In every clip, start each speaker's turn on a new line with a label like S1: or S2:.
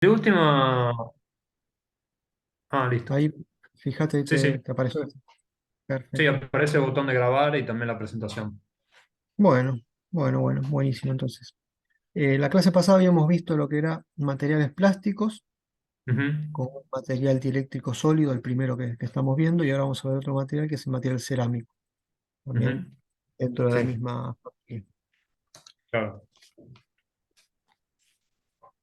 S1: De última. Ah, listo.
S2: Ahí, fíjate,
S1: Sí, sí.
S2: te apareció.
S1: Sí,
S2: Perfecto.
S1: aparece el botón de grabar y también la presentación.
S2: Bueno, bueno, buenísimo entonces. La clase pasada habíamos visto lo que eran materiales plásticos
S1: Ujú,
S2: con un material dieléctrico sólido, el primero que estamos viendo, y ahora vamos a ver otro material que es el material cerámico,
S1: ujú.
S2: también dentro de la
S1: Sí,
S2: misma familia.
S1: claro.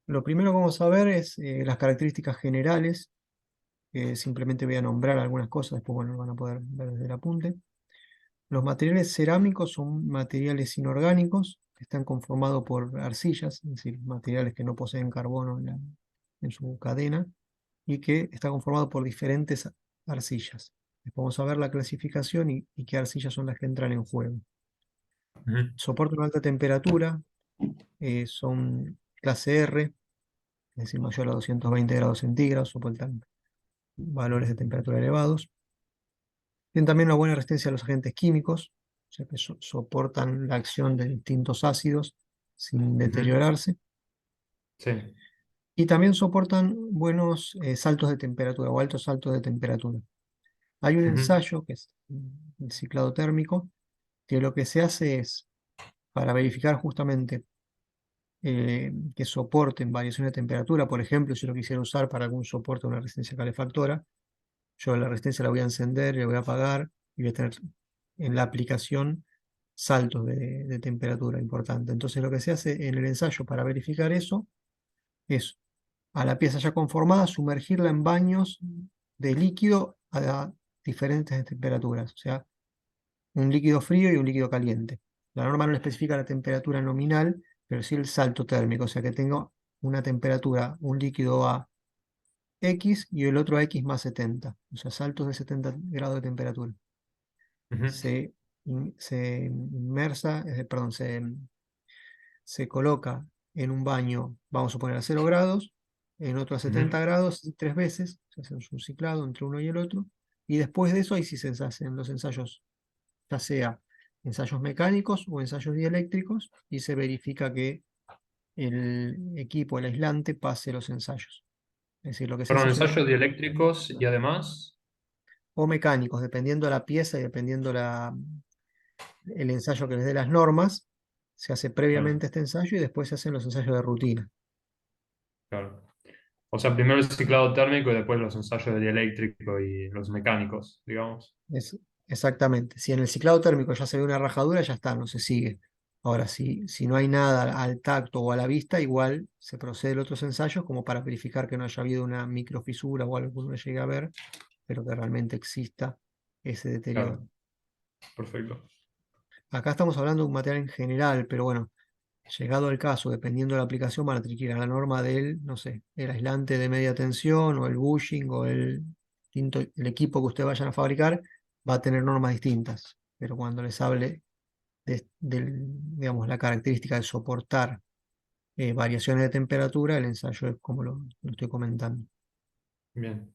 S2: Lo primero que vamos a ver es las características generales, que simplemente voy a nombrar algunas cosas, después bueno, lo van a poder ver desde el apunte. Los materiales cerámicos son materiales inorgánicos que están conformados por arcillas, es decir, materiales que no poseen carbono en su cadena y que está conformado por diferentes arcillas. Después vamos a ver la clasificación y qué arcillas son las que entran en juego.
S1: Ujú,
S2: Soportan una alta temperatura, son clase R, es decir, mayor a 220 grados centígrados, soportan valores de temperatura elevados. Tienen también una buena resistencia a los agentes químicos, o sea que soportan la acción de distintos ácidos sin
S1: ujú.
S2: deteriorarse.
S1: Sí.
S2: Y también soportan buenos saltos de temperatura o altos saltos de temperatura. Hay un
S1: Ujú,
S2: ensayo que es el ciclado térmico, que lo que se hace es, para verificar justamente que soporten variaciones de temperatura, por ejemplo, si lo quisiera usar para algún soporte a una resistencia calefactora, yo la resistencia la voy a encender, la voy a apagar y voy a tener en la aplicación saltos de temperatura importante. Entonces lo que se hace en el ensayo para verificar eso es a la pieza ya conformada sumergirla en baños de líquido a diferentes temperaturas, o sea, un líquido frío y un líquido caliente. La norma no le especifica la temperatura nominal, pero sí el salto térmico, o sea que tengo una temperatura, un líquido a X y el otro a X más 70, o sea, saltos de 70 grados de temperatura.
S1: ujú,
S2: Se inmersa, perdón, se coloca en un baño, vamos a poner a 0 grados, en otro a
S1: ujú.
S2: 70 grados, y 3 veces, se hace un ciclado entre uno y el otro, y después de eso ahí sí se hacen los ensayos, ya sea ensayos mecánicos o ensayos dieléctricos, y se verifica que el equipo, el aislante, pase los ensayos. Es decir, lo que se hace
S1: Fueron
S2: es una
S1: ensayos dieléctricos y además.
S2: o mecánicos, dependiendo la pieza y dependiendo el ensayo que les dé las normas, se hace
S1: Claro,
S2: previamente este ensayo y después se hacen los ensayos de rutina.
S1: claro. O sea, primero el ciclado térmico y después los ensayos de dieléctrico y los mecánicos, digamos.
S2: Es, exactamente. Si en el ciclado térmico ya se ve una rajadura, ya está, no se sigue. Ahora, si no hay nada al tacto o a la vista, igual se procede a otros ensayos como para verificar que no haya habido una microfisura o algo que uno llegue a ver, pero que realmente exista ese deterioro.
S1: Claro, perfecto.
S2: Acá estamos hablando de un material en general, pero bueno, llegado el caso, dependiendo de la aplicación, van a tener que ir a la norma del, no sé, el aislante de media tensión o el bushing o el equipo que ustedes vayan a fabricar, va a tener normas distintas. Pero cuando les hable digamos, la característica de soportar variaciones de temperatura, el ensayo es como lo estoy comentando.
S1: Bien.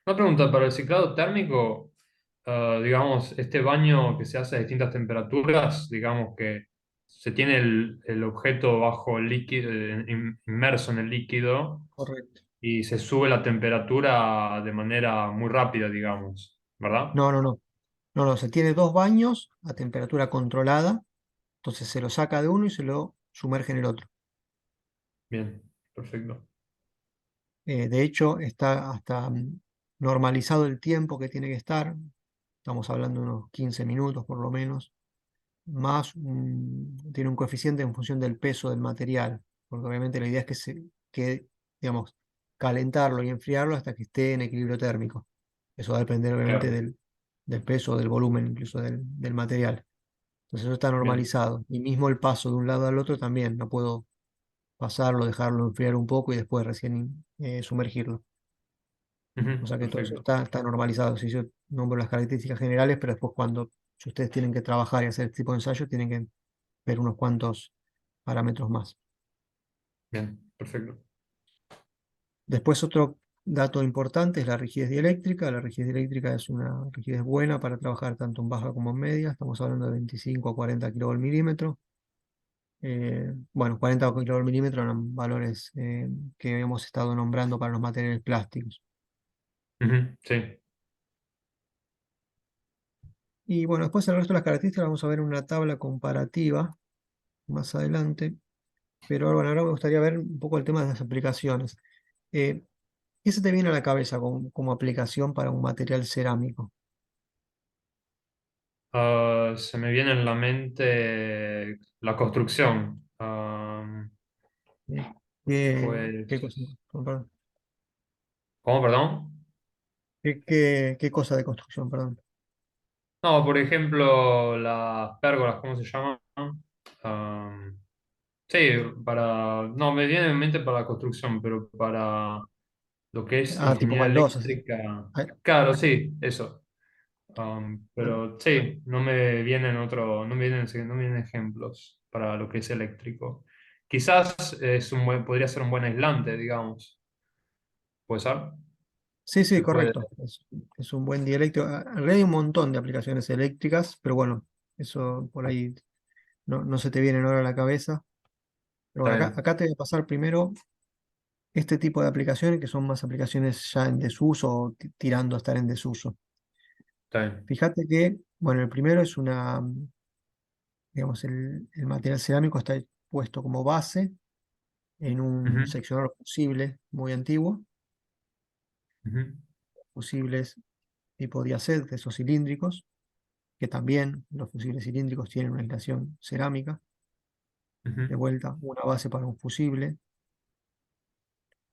S1: Una pregunta, para el ciclado térmico, digamos, este baño que se hace a distintas temperaturas, digamos que se tiene el objeto bajo el líquido, inmerso en el líquido
S2: Correcto.
S1: y se sube la temperatura de manera muy rápida, digamos, ¿verdad?
S2: No, no, no. No, no, se tiene dos baños a temperatura controlada, entonces se lo saca de uno y se lo sumerge en el otro.
S1: Bien, perfecto.
S2: De hecho, está hasta normalizado el tiempo que tiene que estar. Estamos hablando de unos 15 minutos por lo menos. Más tiene un coeficiente en función del peso del material. Porque obviamente la idea es que, digamos, calentarlo y enfriarlo hasta que esté en equilibrio térmico. Eso va a depender obviamente
S1: Claro,
S2: del peso, del volumen, incluso del material. Entonces eso está
S1: bien.
S2: normalizado. Y mismo el paso de un lado al otro también. No puedo pasarlo, dejarlo enfriar un poco y después recién sumergirlo. O
S1: Ujú,
S2: sea que todo eso
S1: perfecto.
S2: está normalizado. Si yo nombro las características generales, pero después cuando si ustedes tienen que trabajar y hacer este tipo de ensayos, tienen que ver unos cuantos parámetros más.
S1: Bien, perfecto.
S2: Después otro dato importante es la rigidez dieléctrica. La rigidez dieléctrica es una rigidez buena para trabajar tanto en baja como en media. Estamos hablando de 25 a 40 kV milímetro. Bueno, 40 kilo milímetro eran valores que habíamos estado nombrando para los materiales plásticos.
S1: Ujú, sí.
S2: Y bueno, después el resto de las características vamos a ver en una tabla comparativa más adelante. Pero bueno, ahora me gustaría ver un poco el tema de las aplicaciones. Eh, ¿Qué se te viene a la cabeza como aplicación para un material cerámico?
S1: Se me viene en la mente la construcción.
S2: Eh, ¿qué cosa?
S1: Pues,
S2: Perdón.
S1: ¿cómo, perdón?
S2: ¿Qué cosa de construcción, perdón?
S1: No, por ejemplo, las pérgolas, ¿cómo se llaman? Sí, no, me viene en mente para la construcción, pero para lo que es
S2: Ah, tipo
S1: ingeniería
S2: baldosas.
S1: eléctrica,
S2: Ah,
S1: claro, sí, eso.
S2: bueno,
S1: Pero sí, no me vienen ejemplos para lo que es eléctrico. Quizás podría ser un buen aislante, digamos. ¿Puede ser?
S2: sí, sí,
S1: Se puede.
S2: correcto. Es un buen dialéctico. En realidad hay un montón de aplicaciones eléctricas, pero bueno, eso por ahí no se te viene ahora a la cabeza. Pero
S1: Está
S2: bueno,
S1: bien,
S2: acá te voy a pasar primero este tipo de aplicaciones que son más aplicaciones ya en desuso o tirando a estar en desuso.
S1: está bien.
S2: Fíjate que, bueno, el primero es digamos, el material cerámico está puesto como base en un
S1: Ujú,
S2: seccionador fusible muy antiguo,
S1: ujú,
S2: fusibles tipo Diacet, de esos cilíndricos, que también los fusibles cilíndricos tienen una aislación cerámica.
S1: ujú,
S2: De vuelta, una base para un fusible,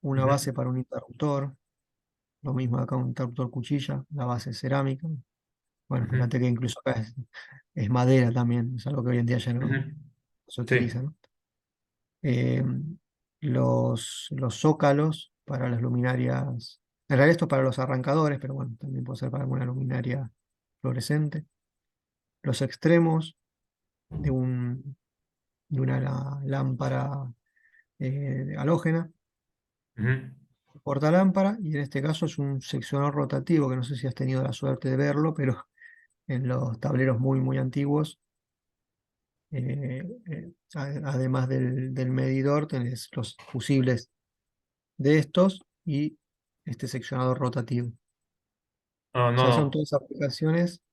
S2: una
S1: ujú,
S2: base para un interruptor, lo mismo acá un interruptor cuchilla, la base es cerámica. Bueno,
S1: ujú,
S2: fíjate que incluso acá es madera también, es algo que hoy en día ya
S1: ujú.
S2: no se
S1: Sí.
S2: utiliza, ¿no? Eh, los zócalos para las luminarias, en realidad esto es para los arrancadores, pero bueno, también puede ser para alguna luminaria fluorescente. Los extremos de, de una lámpara halógena,
S1: Ujú,
S2: portalámpara, y en este caso es un seccionador rotativo, que no sé si has tenido la suerte de verlo, pero en los tableros muy, muy antiguos, además del medidor, tenés los fusibles de estos y este seccionador rotativo.
S1: ah,
S2: O
S1: no,
S2: sea, son
S1: no.
S2: todas aplicaciones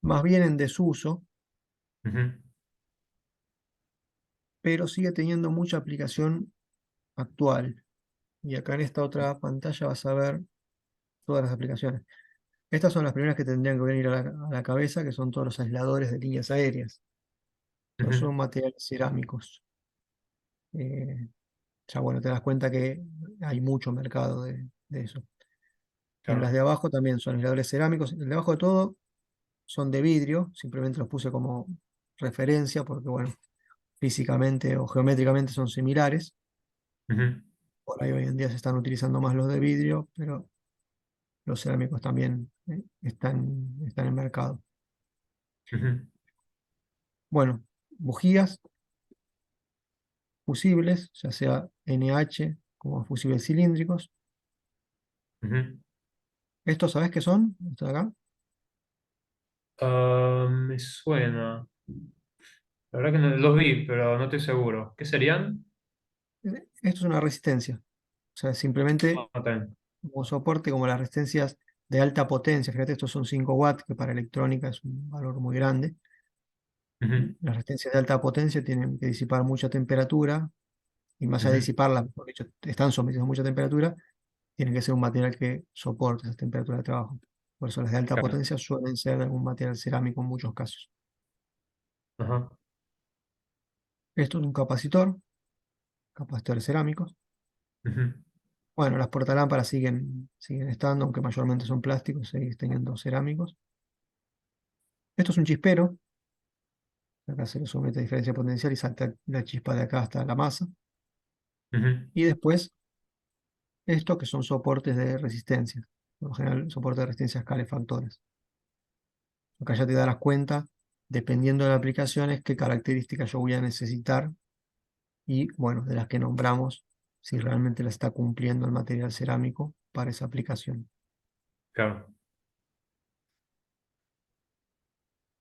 S2: más bien en desuso,
S1: Ujú,
S2: pero sigue teniendo mucha aplicación actual. Y acá en esta otra pantalla vas a ver todas las aplicaciones. Estas son las primeras que tendrían que venir a la cabeza, que son todos los aisladores de líneas aéreas. Todos
S1: ujú,
S2: son materiales cerámicos. Eh, ya bueno, te das cuenta que hay mucho mercado de eso. En las
S1: claro.
S2: de abajo también son aisladores cerámicos. El de abajo de todo son de vidrio, simplemente los puse como referencia porque, bueno, físicamente o geométricamente son similares.
S1: Ujú,
S2: Por ahí hoy en día se están utilizando más los de vidrio, pero los cerámicos también están en mercado.
S1: ujú,
S2: Bueno, bujías fusibles, ya sea NH como fusibles cilíndricos.
S1: ujú.
S2: ¿Estos sabes qué son? Estos de acá.
S1: Me suena. La verdad que los vi, pero no estoy seguro. ¿Qué serían?
S2: Esto es una resistencia. O sea, simplemente
S1: Ah, está bien.
S2: como soporte, como las resistencias de alta potencia. Fíjate, estos son 5 watts, que para electrónica es un valor muy grande.
S1: Ujú,
S2: Las resistencias de alta potencia tienen que disipar mucha temperatura, y más allá de
S1: ujú,
S2: disiparla, mejor dicho, están sometidos a mucha temperatura, tienen que ser un material que soporte esa temperatura de trabajo. Por eso las de alta
S1: claro.
S2: potencia suelen ser de algún material cerámico en muchos casos.
S1: Ajá.
S2: Esto es un capacitor, capacitores cerámicos.
S1: Ujú,
S2: Bueno, las portalámparas siguen estando, aunque mayormente son plásticos, seguís teniendo cerámicos. Esto es un chispero, acá se le somete a diferencia potencial y salta la chispa de acá hasta la masa.
S1: ujú,
S2: Y después, esto que son soportes de resistencia, por lo general soportes de resistencias calefactoras. Acá ya te darás cuenta, dependiendo de las aplicaciones, qué características yo voy a necesitar y, bueno, de las que nombramos, si realmente la está cumpliendo el material cerámico para esa aplicación.
S1: claro.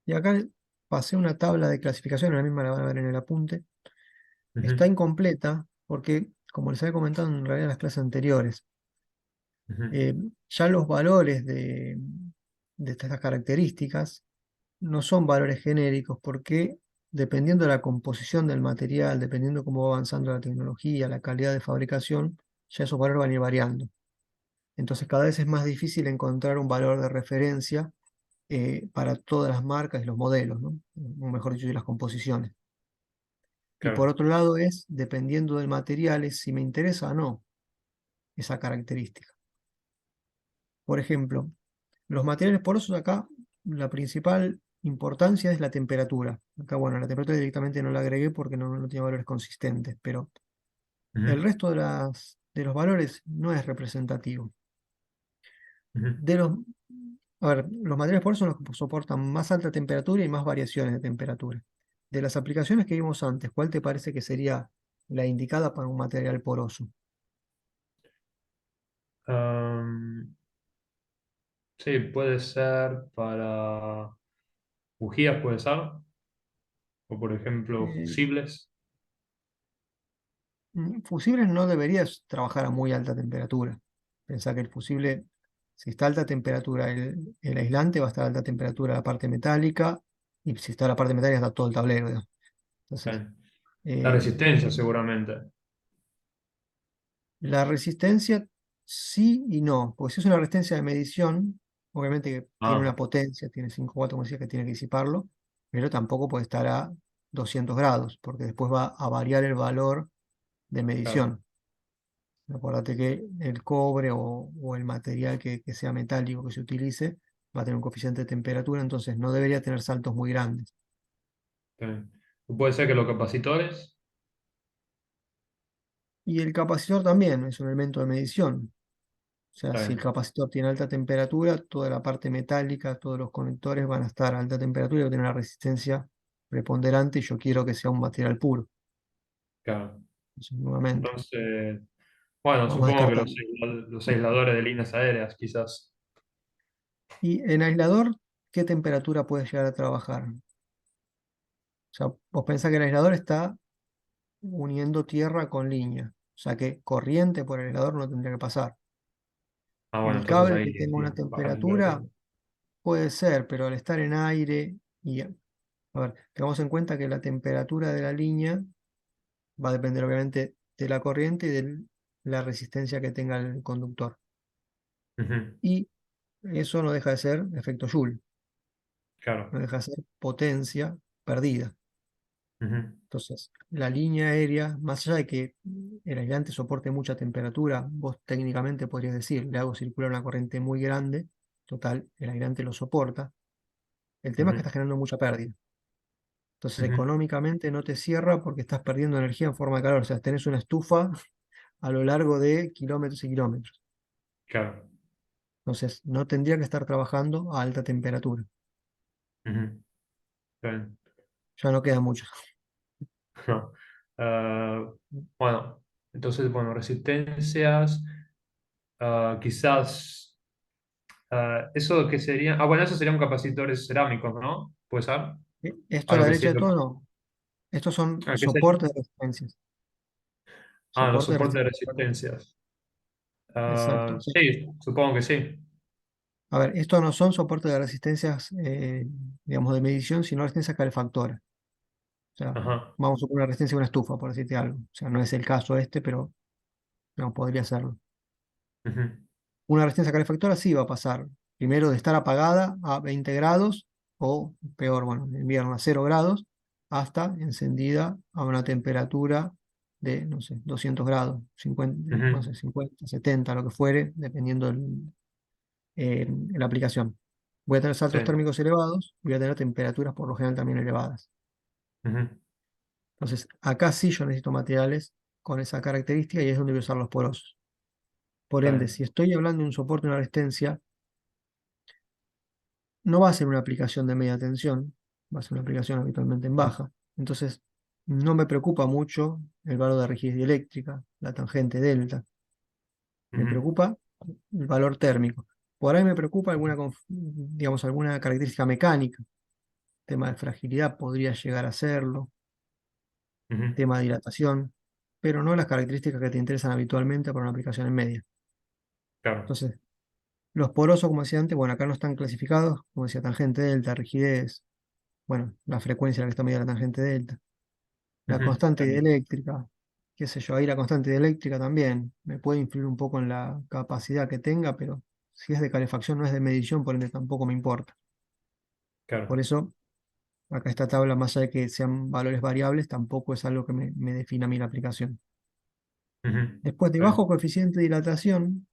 S2: Y acá pasé una tabla de clasificación, la misma la van a ver en el apunte, está
S1: Ujú,
S2: incompleta porque, como les había comentado en realidad en las clases anteriores,
S1: ujú,
S2: eh, ya los valores de estas características no son valores genéricos porque dependiendo de la composición del material, dependiendo cómo va avanzando la tecnología, la calidad de fabricación, ya esos valores van a ir variando. Entonces cada vez es más difícil encontrar un valor de referencia para todas las marcas y los modelos, ¿no? O mejor dicho, y las composiciones. Y por
S1: claro.
S2: otro lado es, dependiendo del material, es si me interesa o no esa característica. Por ejemplo, los materiales porosos acá, la principal importancia es la temperatura. Acá, bueno, la temperatura directamente no la agregué porque no tiene valores consistentes, pero el
S1: Ujú,
S2: resto de los valores no es representativo.
S1: ujú.
S2: De los, a ver, los materiales porosos son los que soportan más alta temperatura y más variaciones de temperatura. De las aplicaciones que vimos antes, ¿cuál te parece que sería la indicada para un material poroso?
S1: Am, sí, puede ser para bujías, puede ser, o por ejemplo,
S2: Eh,
S1: fusibles.
S2: Fusibles no deberías trabajar a muy alta temperatura. Pensá que el fusible, si está a alta temperatura el aislante, va a estar a alta temperatura la parte metálica, y si está la parte metálica está todo el tablero, digamos.
S1: Sí.
S2: Entonces,
S1: La
S2: eh,
S1: resistencia, seguramente.
S2: la resistencia sí y no, porque si es una resistencia de medición, obviamente que tiene una
S1: Ah,
S2: potencia, tiene 5 watts, como decía, que tiene que disiparlo, pero tampoco puede estar a 200 grados, porque después va a variar el valor de
S1: claro.
S2: medición. Acuérdate que el cobre o el material que sea metálico que se utilice va a tener un coeficiente de temperatura, entonces no debería tener saltos muy grandes.
S1: Sí. O puede ser que los capacitores.
S2: Y el capacitor también es un elemento de medición. O sea,
S1: Está
S2: si el
S1: bien,
S2: capacitor tiene alta temperatura, toda la parte metálica, todos los conectores van a estar a alta temperatura y va a tener una resistencia preponderante y yo quiero que sea un material puro.
S1: claro.
S2: Entonces, nuevamente,
S1: Entonces, bueno,
S2: vamos
S1: supongo que
S2: descartando.
S1: los aisladores de líneas aéreas, quizás.
S2: Y en aislador, ¿qué temperatura puede llegar a trabajar? O sea, vos pensás que el aislador está uniendo tierra con línea. O sea que corriente por el aislador no tendría que pasar.
S1: Ah, bueno,
S2: El
S1: entonces
S2: cable
S1: ahí
S2: que tenga una
S1: baja la
S2: temperatura
S1: temperatura.
S2: puede ser, pero al estar en aire y a ver, tengamos en cuenta que la temperatura de la línea va a depender obviamente de la corriente y de la resistencia que tenga el conductor.
S1: Ujú,
S2: Y eso no deja de ser efecto Joule, no
S1: claro.
S2: deja de ser potencia perdida.
S1: Ujú,
S2: Entonces, la línea aérea, más allá de que el aislante soporte mucha temperatura, vos técnicamente podrías decir, le hago circular una corriente muy grande, total, el aislante lo soporta. El tema es que
S1: ujú,
S2: está generando mucha pérdida. Entonces,
S1: ujú,
S2: económicamente no te cierra porque estás perdiendo energía en forma de calor. O sea, tenés una estufa a lo largo de kilómetros y kilómetros.
S1: claro.
S2: Entonces, no tendría que estar trabajando a alta temperatura.
S1: Ujú, está bien.
S2: Ya no queda mucho.
S1: No. Ah, bueno, entonces, bueno, resistencias, quizás, eso que sería, bueno, eso serían capacitores cerámicos, ¿no? ¿Puede ser?
S2: Esto a la
S1: Algo que
S2: derecha de
S1: sirve.
S2: todo no. Estos son
S1: ¿Qué sería?
S2: soportes de resistencias.
S1: Los
S2: Soporte de
S1: soportes de
S2: resistencia.
S1: resistencias.
S2: Exacto.
S1: Sí, supongo que sí.
S2: A ver, estos no son soportes de resistencias, digamos, de medición, sino resistencias calefactoras. O sea,
S1: Ajá.
S2: vamos a suponer una resistencia de una estufa, por decirte algo. O sea, no es el caso este, pero digamos, podría serlo.
S1: Ujú,
S2: Una resistencia calefactora sí va a pasar primero de estar apagada a 20 grados, o peor, bueno, en invierno a 0 grados, hasta encendida a una temperatura de, no sé, 200 grados, 50, no
S1: ujú,
S2: sé, 50, 70, lo que fuere, dependiendo la aplicación. Voy a tener
S1: sí.
S2: saltos térmicos elevados, voy a tener temperaturas por lo general también elevadas.
S1: Ujú,
S2: Entonces, acá sí yo necesito materiales con esa característica y es donde voy a usar los porosos. Por
S1: está
S2: ende,
S1: bien.
S2: si estoy hablando de un soporte, una resistencia, no va a ser una aplicación de media tensión, va a ser una aplicación habitualmente en baja. Entonces, no me preocupa mucho el valor de rigidez dieléctrica, la tangente delta. Me
S1: Ujú,
S2: preocupa el valor térmico. Por ahí me preocupa alguna, digamos, alguna característica mecánica. Tema de fragilidad podría llegar a serlo.
S1: ujú,
S2: tema de dilatación, pero no las características que te interesan habitualmente para una aplicación en media.
S1: claro.
S2: Entonces, los porosos, como decía antes, bueno, acá no están clasificados, como decía, tangente delta, rigidez, bueno, la frecuencia a la que está medida la tangente delta, la
S1: Ujú,
S2: constante
S1: está bien.
S2: dieléctrica, qué sé yo, ahí la constante dieléctrica también me puede influir un poco en la capacidad que tenga, pero si es de calefacción no es de medición, por ende tampoco me importa. Por
S1: Claro.
S2: eso, acá esta tabla, más allá de que sean valores variables, tampoco es algo que me defina a mí la aplicación.
S1: Ujú,
S2: Después, de
S1: está
S2: bajo
S1: bien.
S2: coeficiente de dilatación,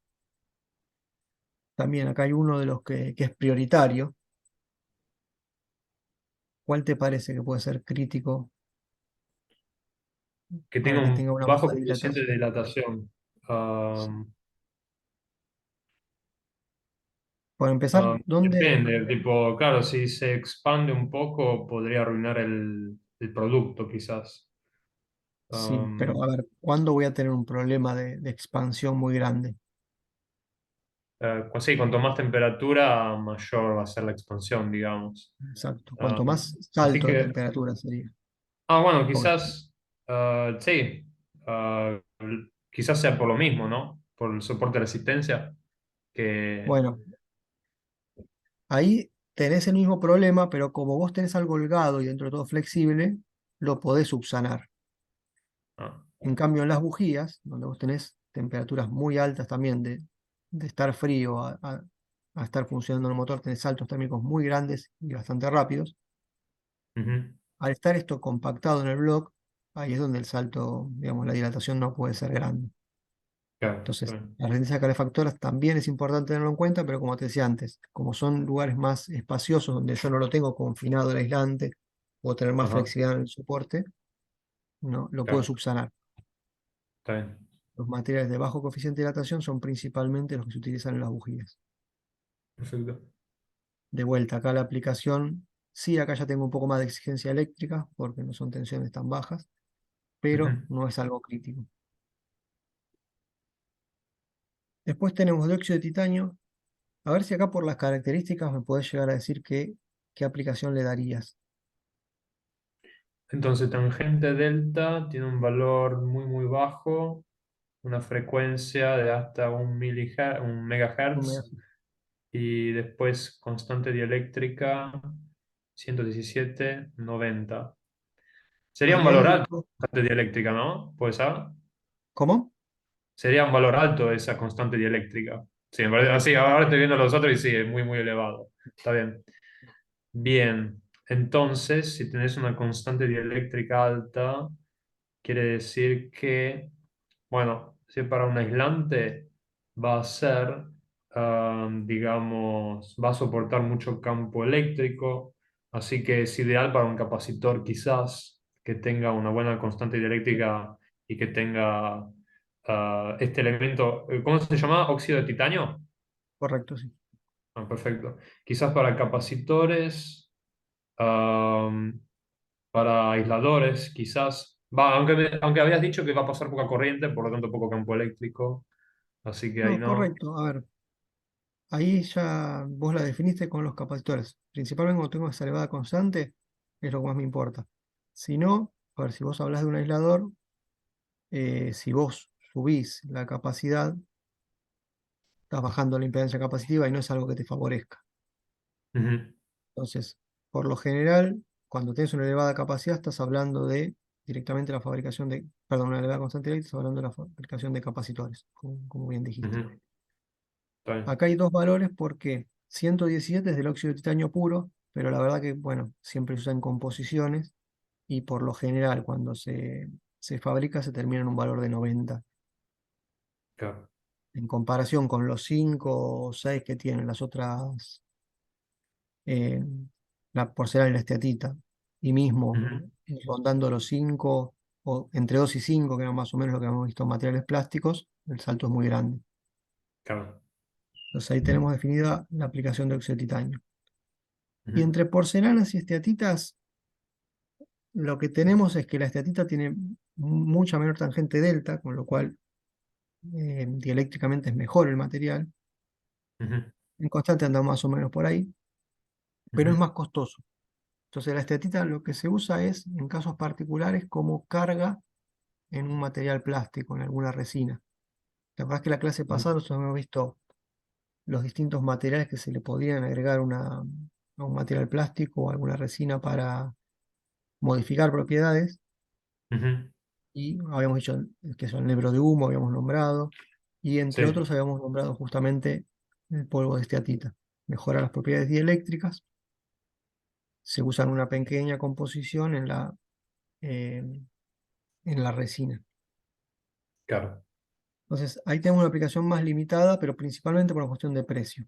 S2: también acá hay uno de los que es prioritario. ¿Cuál te parece que puede ser crítico
S1: Que tenga
S2: para que
S1: un
S2: tenga una
S1: bajo
S2: buena
S1: coeficiente de
S2: dilatación?
S1: dilatación.
S2: Sí.
S1: Um,
S2: Para empezar, ¿dónde?
S1: Depende, tipo, claro, si se expande un poco podría arruinar el producto, quizás.
S2: Sí, pero a ver, ¿cuándo voy a tener un problema de expansión muy grande?
S1: Sí, cuanto más temperatura, mayor va a ser la expansión, digamos.
S2: Exacto. Cuanto
S1: Um,
S2: más
S1: Así
S2: salto de
S1: que,
S2: temperatura sería.
S1: bueno,
S2: Porque,
S1: quizás, sí, ah, quizás sea por lo mismo, ¿no? Por el soporte de resistencia, que,
S2: bueno, ahí tenés el mismo problema, pero como vos tenés algo holgado y dentro de todo flexible, lo podés subsanar.
S1: ah,
S2: En cambio, en las bujías, donde vos tenés temperaturas muy altas también de estar frío a estar funcionando el motor, tenés saltos térmicos muy grandes y bastante rápidos.
S1: ujú,
S2: Al estar esto compactado en el bloque, ahí es donde el salto, digamos, la dilatación no puede ser grande.
S1: claro, está
S2: Entonces,
S1: bien.
S2: las resistencias calefactoras también es importante tenerlo en cuenta, pero como te decía antes, como son lugares más espaciosos donde yo no lo tengo confinado el aislante, puedo tener más
S1: Ajá,
S2: flexibilidad en el soporte, no, lo puedo
S1: claro,
S2: subsanar.
S1: está bien.
S2: Los materiales de bajo coeficiente de dilatación son principalmente los que se utilizan en las bujías.
S1: Perfecto.
S2: De vuelta, acá la aplicación, sí, acá ya tengo un poco más de exigencia eléctrica, porque no son tensiones tan bajas, pero
S1: Ujú.
S2: no es algo crítico. Después tenemos dióxido de titanio. A ver si acá por las características me podés llegar a decir qué aplicación le darías.
S1: Entonces, tangente delta tiene un valor muy, muy bajo, una frecuencia de hasta un
S2: No me da-
S1: megahertz, y después constante dieléctrica 117,90. Sería un
S2: Ahí
S1: valor
S2: hay
S1: alto, constante dieléctrica, ¿no? ¿Puede ser?
S2: ¿Cómo?
S1: Sería un valor alto esa constante dieléctrica. Sí, así, ahora estoy viendo los otros y sí, es muy, muy elevado. Está bien. Bien, entonces, si tenés una constante dieléctrica alta, quiere decir que, bueno, si para un aislante va a ser, digamos, va a soportar mucho campo eléctrico, así que es ideal para un capacitor quizás que tenga una buena constante dieléctrica y que tenga este elemento, ¿cómo se llama? ¿Óxido de titanio?
S2: Correcto, sí.
S1: Perfecto. Quizás para capacitores, am, para aisladores, quizás. Va, aunque habías dicho que va a pasar poca corriente, por lo tanto poco campo eléctrico, así que ahí
S2: No,
S1: no.
S2: correcto. A ver, ahí ya vos la definiste con los capacitores. Principalmente cuando tengo esa elevada constante, es lo que más me importa. Si no, a ver, si vos hablas de un aislador, si vos subís la capacidad, estás bajando la impedancia capacitiva y no es algo que te favorezca.
S1: Ujú,
S2: Entonces, por lo general, cuando tienes una elevada capacidad, estás hablando de directamente la fabricación de, perdón, una elevada constante eléctrica, estás hablando de la fabricación de capacitores, como bien dijiste.
S1: ujú, está bien.
S2: Acá hay dos valores porque 117 es del óxido de titanio puro, pero la verdad que, bueno, siempre se usa en composiciones y por lo general cuando se fabrica se termina en un valor de 90.
S1: Claro.
S2: En comparación con los 5 o 6 que tienen las otras, eh, la porcelana y la esteatita, y mismo
S1: Ujú,
S2: rondando los 5 o entre 2 y 5 que eran más o menos lo que hemos visto en materiales plásticos, el salto es muy grande.
S1: claro.
S2: Entonces ahí tenemos definida la aplicación de óxido de titanio. Y
S1: Ujú,
S2: entre porcelanas y esteatitas, lo que tenemos es que la esteatita tiene mucha menor tangente delta, con lo cual dieléctricamente es mejor el material.
S1: ujú,
S2: En constante anda más o menos por ahí, pero es
S1: ujú,
S2: más costoso. Entonces la esteatita lo que se usa es, en casos particulares, como carga en un material plástico, en alguna resina. La verdad es que la clase
S1: Ujú.
S2: pasada nosotros hemos visto los distintos materiales que se le podían agregar a un material plástico o alguna resina para modificar propiedades.
S1: Ujú.
S2: Y habíamos dicho que son el nebro de humo, habíamos nombrado, y entre
S1: Sí,
S2: otros habíamos nombrado justamente el polvo de esteatita. Mejora las propiedades dieléctricas, se usa en una pequeña composición eh, en la resina.
S1: claro.
S2: Entonces, ahí tenemos una aplicación más limitada, pero principalmente por una cuestión de precio.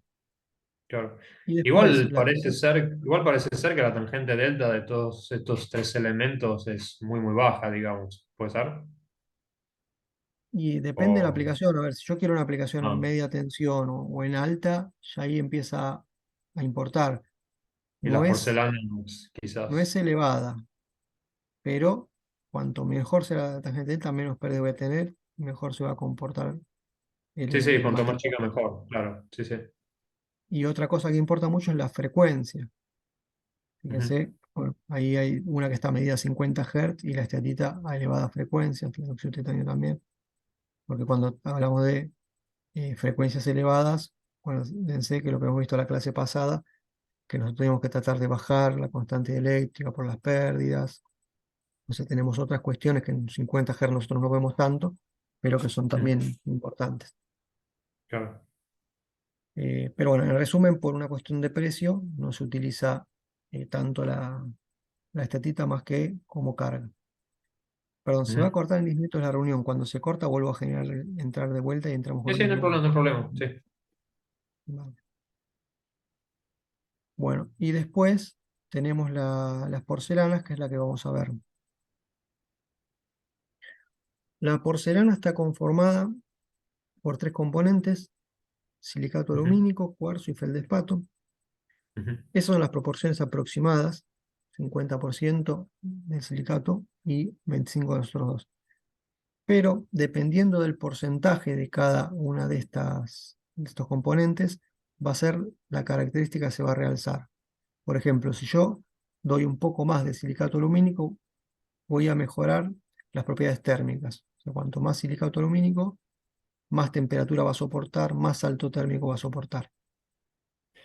S1: Claro.
S2: Y después, la
S1: Igual parece ser que la tangente delta de todos estos tres elementos es muy, muy baja, digamos. ¿Puede ser?
S2: y depende de la
S1: O
S2: aplicación. A ver, si yo quiero una aplicación en
S1: no.
S2: media tensión o en alta, ya ahí empieza a importar.
S1: Y
S2: No
S1: las
S2: es,
S1: porcelanas,
S2: no es
S1: quizás.
S2: elevada, pero cuanto mejor sea la tangente delta, menos pérdida voy a tener, mejor se va a comportar
S1: Sí, sí,
S2: el
S1: cuanto más
S2: material.
S1: chica mejor, claro. Sí, sí.
S2: Y otra cosa que importa mucho es la frecuencia.
S1: Ujú.
S2: Fíjense, bueno, ahí hay una que está medida a 50 Hz y la esteatita a elevada frecuencia, el óxido de titanio también, porque cuando hablamos de frecuencias elevadas, bueno, fíjense que lo que hemos visto en la clase pasada, que nosotros tenemos que tratar de bajar la constante eléctrica por las pérdidas. Entonces tenemos otras cuestiones que en 50 Hz nosotros no vemos tanto, pero que son
S1: Ujú.
S2: también importantes.
S1: Claro.
S2: Pero bueno, en resumen, por una cuestión de precio, no se utiliza tanto la estatita más que como carga. Perdón, se va a
S1: Ujú.
S2: cortar en 10 minutos la reunión. Cuando se corta, vuelvo a generar, entrar de vuelta y entramos
S1: Sí,
S2: con
S1: sí,
S2: el
S1: no hay
S2: mismo.
S1: problema, no hay problema. Sí.
S2: Vale. Bueno, y después tenemos las porcelanas, que es la que vamos a ver. La porcelana está conformada por tres componentes: silicato
S1: Ujú.
S2: alumínico, cuarzo y feldespato.
S1: Ujú.
S2: Esas son las proporciones aproximadas: 50% del silicato y 25% de los otros dos. Pero dependiendo del porcentaje de cada una de estos componentes, va a ser la característica que se va a realzar. Por ejemplo, si yo doy un poco más de silicato alumínico, voy a mejorar las propiedades térmicas. O sea, cuanto más silicato alumínico, más temperatura va a soportar, más alto térmico va a soportar.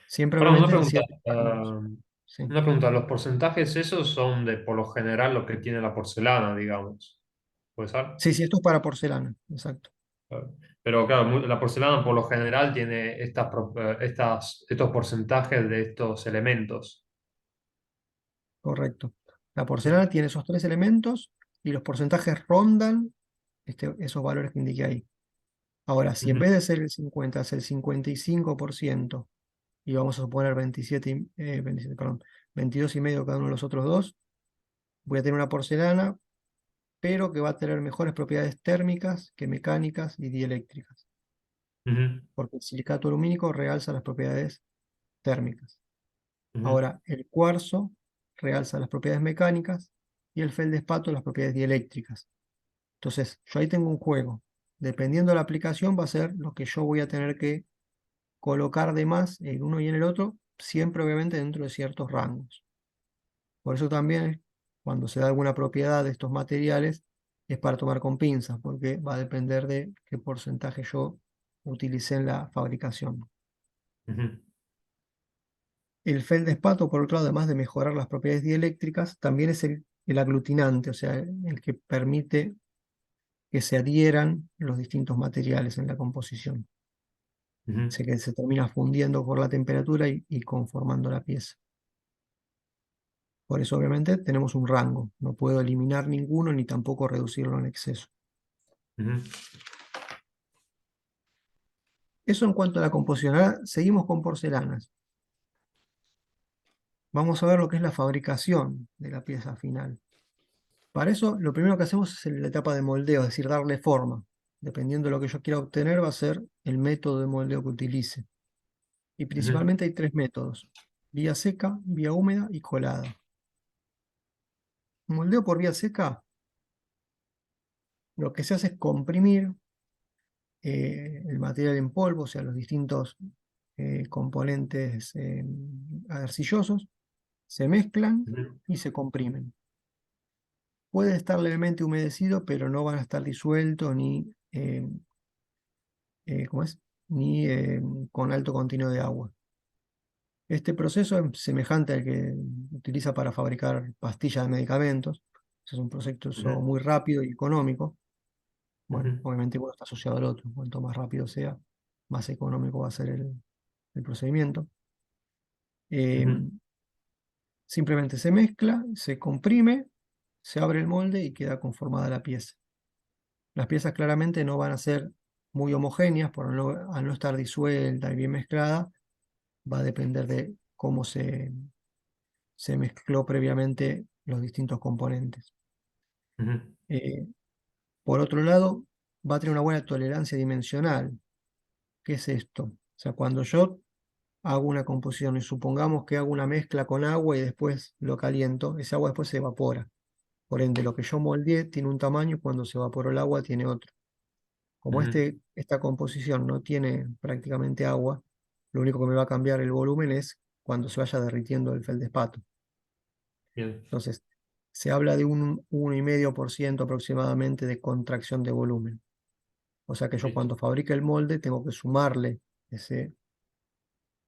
S2: Siempre
S1: Ahora,
S2: obviamente en ciertos rangos. Sí,
S1: una pregunta, ¿los porcentajes esos son de por lo general lo que tiene la porcelana, digamos? ¿Puede ser?
S2: sí, sí, esto es para porcelana, exacto,
S1: Claro. Pero claro, la porcelana por lo general tiene estos porcentajes de estos elementos.
S2: correcto. La
S1: Ujú.
S2: porcelana tiene esos tres elementos y los porcentajes rondan esos valores que indiqué ahí. Ahora, si en
S1: Ujú.
S2: vez de ser el 50 es el 55% y vamos a suponer 27, perdón, 22,5 cada uno de los otros dos, voy a tener una porcelana, pero que va a tener mejores propiedades térmicas que mecánicas y dieléctricas,
S1: Ujú.
S2: porque el silicato alumínico realza las propiedades térmicas.
S1: Ujú.
S2: Ahora, el cuarzo realza las propiedades mecánicas y el feldespato las propiedades dieléctricas. Entonces, yo ahí tengo un juego. Dependiendo de la aplicación, va a ser lo que yo voy a tener que colocar de más en uno y en el otro, siempre obviamente dentro de ciertos rangos. Por eso también, cuando se da alguna propiedad de estos materiales, es para tomar con pinzas, porque va a depender de qué porcentaje yo utilicé en la fabricación.
S1: Ujú.
S2: El feldespato, por otro lado, además de mejorar las propiedades dieléctricas, también es el aglutinante, o sea, el que permite que se adhieran los distintos materiales en la composición. O
S1: Ujú.
S2: sea, que se termina fundiendo por la temperatura y conformando la pieza. Por eso, obviamente, tenemos un rango. No puedo eliminar ninguno ni tampoco reducirlo en exceso.
S1: Ujú.
S2: Eso en cuanto a la composición. Ahora seguimos con porcelanas. Vamos a ver lo que es la fabricación de la pieza final. Para eso, lo primero que hacemos es la etapa de moldeo, es decir, darle forma. Dependiendo de lo que yo quiera obtener, va a ser el método de moldeo que utilice. Y
S1: Ujú.
S2: principalmente hay tres métodos: vía seca, vía húmeda y colada. Moldeo por vía seca, lo que se hace es comprimir el material en polvo, o sea, los distintos componentes arcillosos. Se mezclan
S1: ujú,
S2: y se comprimen. Puede estar levemente humedecido, pero no van a estar disueltos ¿cómo es? Ni con alto contenido de agua. Este proceso es semejante al que utiliza para fabricar pastillas de medicamentos. Es un proceso
S1: ujú,
S2: muy rápido y económico. Bueno,
S1: ujú,
S2: obviamente uno está asociado al otro. Cuanto más rápido sea, más económico va a ser el procedimiento. Eh,
S1: ujú,
S2: Simplemente se mezcla, se comprime, se abre el molde y queda conformada la pieza. Las piezas claramente no van a ser muy homogéneas al no estar disuelta y bien mezclada. Va a depender de cómo se mezcló previamente los distintos componentes.
S1: ujú,
S2: Eh, por otro lado, va a tener una buena tolerancia dimensional. ¿Qué es esto? O sea, cuando yo hago una composición y supongamos que hago una mezcla con agua y después lo caliento, ese agua después se evapora. Por ende, lo que yo moldeé tiene un tamaño y cuando se evaporó el agua tiene otro. Como
S1: ujú.
S2: esta composición no tiene prácticamente agua, lo único que me va a cambiar el volumen es cuando se vaya derritiendo el feldespato.
S1: Bien,
S2: Entonces, se habla de un 1,5% aproximadamente de contracción de volumen. O sea que yo
S1: listo.
S2: cuando fabrique el molde tengo que sumarle ese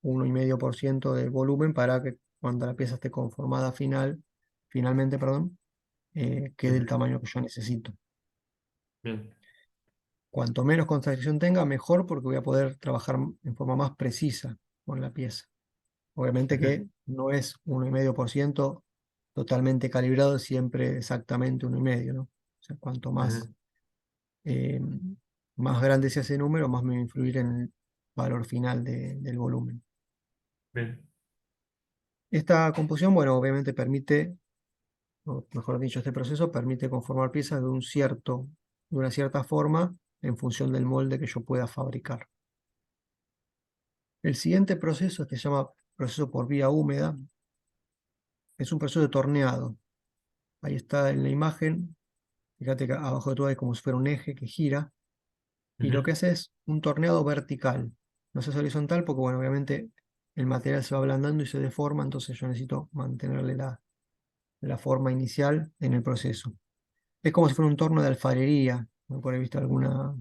S2: 1,5% de volumen para que cuando la pieza esté conformada finalmente, perdón, quede el
S1: Ujú,
S2: tamaño que yo necesito.
S1: bien,
S2: Cuanto menos contracción tenga, mejor porque voy a poder trabajar en forma más precisa con la pieza. Obviamente
S1: ujú,
S2: que no es 1,5% totalmente calibrado siempre exactamente 1,5, ¿no? O sea, cuanto más,
S1: ujú,
S2: eh, más grande sea ese número, más me va a influir en el valor final del volumen.
S1: bien,
S2: Esta composición, bueno, obviamente permite, o mejor dicho, este proceso permite conformar piezas de una cierta forma en función del molde que yo pueda fabricar. El siguiente proceso, que se llama proceso por vía húmeda, es un proceso de torneado. Ahí está en la imagen. Fíjate que abajo de todo hay como si fuera un eje que gira. Y lo
S1: ujú,
S2: que hace es un torneado vertical. No se hace horizontal porque, bueno, obviamente el material se va ablandando y se deforma, entonces yo necesito mantenerle la forma inicial en el proceso. Es como si fuera un torno de alfarería. ¿No? Por ahí visto alguna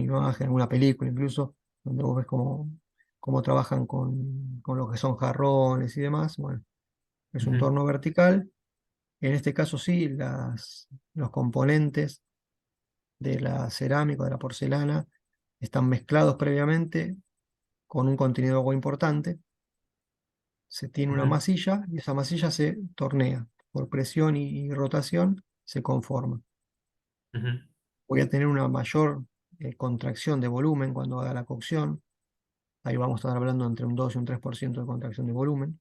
S2: imagen, alguna película incluso, donde vos ves cómo trabajan con lo que son jarrones y demás. Bueno, es un
S1: ujú,
S2: torno vertical. En este caso sí, los componentes de la cerámica, de la porcelana, están mezclados previamente con un contenido de agua importante. Se tiene una
S1: ujú,
S2: masilla y esa masilla se tornea. Por presión y rotación se conforma.
S1: ujú,
S2: Voy a tener una mayor contracción de volumen cuando haga la cocción. Ahí vamos a estar hablando entre un 2 y un 3% de contracción de volumen.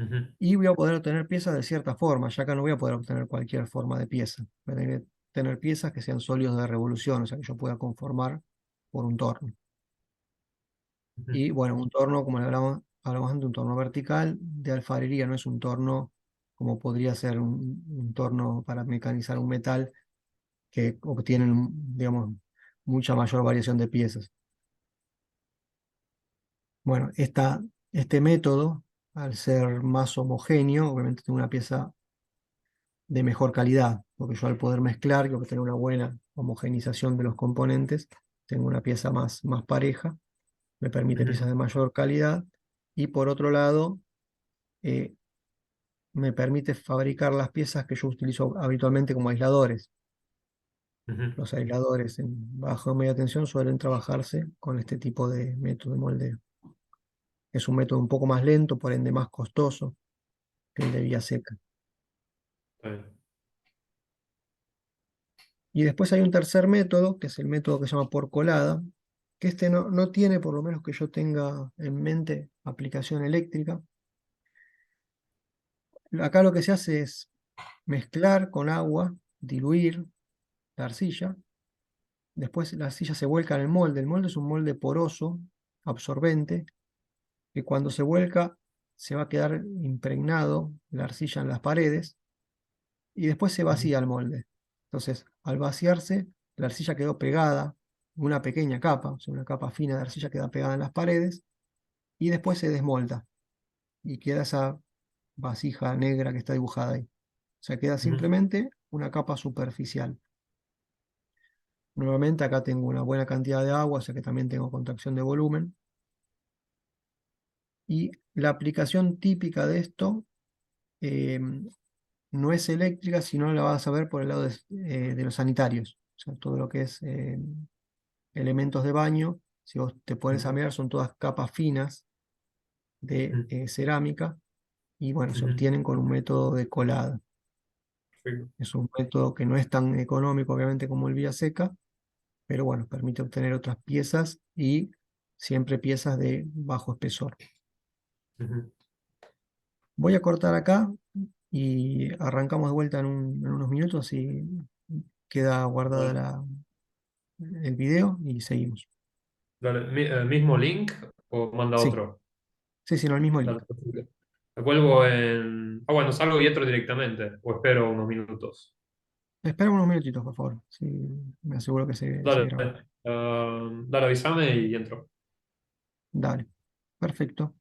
S1: ujú,
S2: Y voy a poder obtener piezas de cierta forma. Ya acá no voy a poder obtener cualquier forma de pieza. Voy a tener que tener piezas que sean sólidos de revolución, o sea, que yo pueda conformar por un torno.
S1: ujú.
S2: Y bueno, un torno, como le hablamos antes, un torno vertical de alfarería, no es un torno como podría ser un torno para mecanizar un metal que obtienen, digamos, mucha mayor variación de piezas. Bueno, este método, al ser más homogéneo, obviamente tengo una pieza de mejor calidad, porque yo al poder mezclar y obtener una buena homogenización de los componentes, tengo una pieza más pareja, me permite
S1: Ujú,
S2: piezas de mayor calidad y por otro lado, eh, me permite fabricar las piezas que yo utilizo habitualmente como aisladores.
S1: ujú,
S2: Los aisladores en bajo o media tensión suelen trabajarse con este tipo de método de moldeo. Es un método un poco más lento, por ende más costoso que el de vía seca.
S1: está bien.
S2: Y después hay un tercer método, que es el método que se llama por colada, que este no tiene, por lo menos que yo tenga en mente, aplicación eléctrica. Acá lo que se hace es mezclar con agua, diluir la arcilla. Después la arcilla se vuelca en el molde. El molde es un molde poroso, absorbente, que cuando se vuelca se va a quedar impregnado la arcilla en las paredes y después se
S1: Ujú,
S2: vacía el molde. Entonces, al vaciarse, la arcilla quedó pegada, una pequeña capa, o sea, una capa fina de arcilla queda pegada en las paredes y después se desmolda y queda esa vasija negra que está dibujada ahí. O sea, queda
S1: ujú,
S2: simplemente una capa superficial. Nuevamente acá tengo una buena cantidad de agua, o sea que también tengo contracción de volumen. Y la aplicación típica de esto eh, no es eléctrica, sino la vas a ver por el lado de los sanitarios. O sea, todo lo que es elementos de baño, si vos te pones a
S1: ujú,
S2: mirar, son todas capas finas de
S1: ujú,
S2: cerámica y bueno, se
S1: ujú.
S2: obtienen con un método de colada.
S1: Perfecto.
S2: Es un método que no es tan económico, obviamente, como el vía seca, pero bueno, permite obtener otras piezas y siempre piezas de bajo espesor.
S1: Ujú.
S2: Voy a cortar acá y arrancamos de vuelta en unos minutos y queda guardada
S1: Dale,
S2: el video y seguimos.
S1: dale. ¿Mismo link o manda
S2: Sí,
S1: otro?
S2: sí, sí, no, el mismo link.
S1: Dale, perfecto. Me cuelgo en... Ah, bueno, salgo y entro directamente. O espero unos minutos.
S2: Espera unos minutitos, por favor. Sí, me aseguro que se
S1: Dale,
S2: grabó.
S1: dale, avísame y entro.
S2: Dale, perfecto.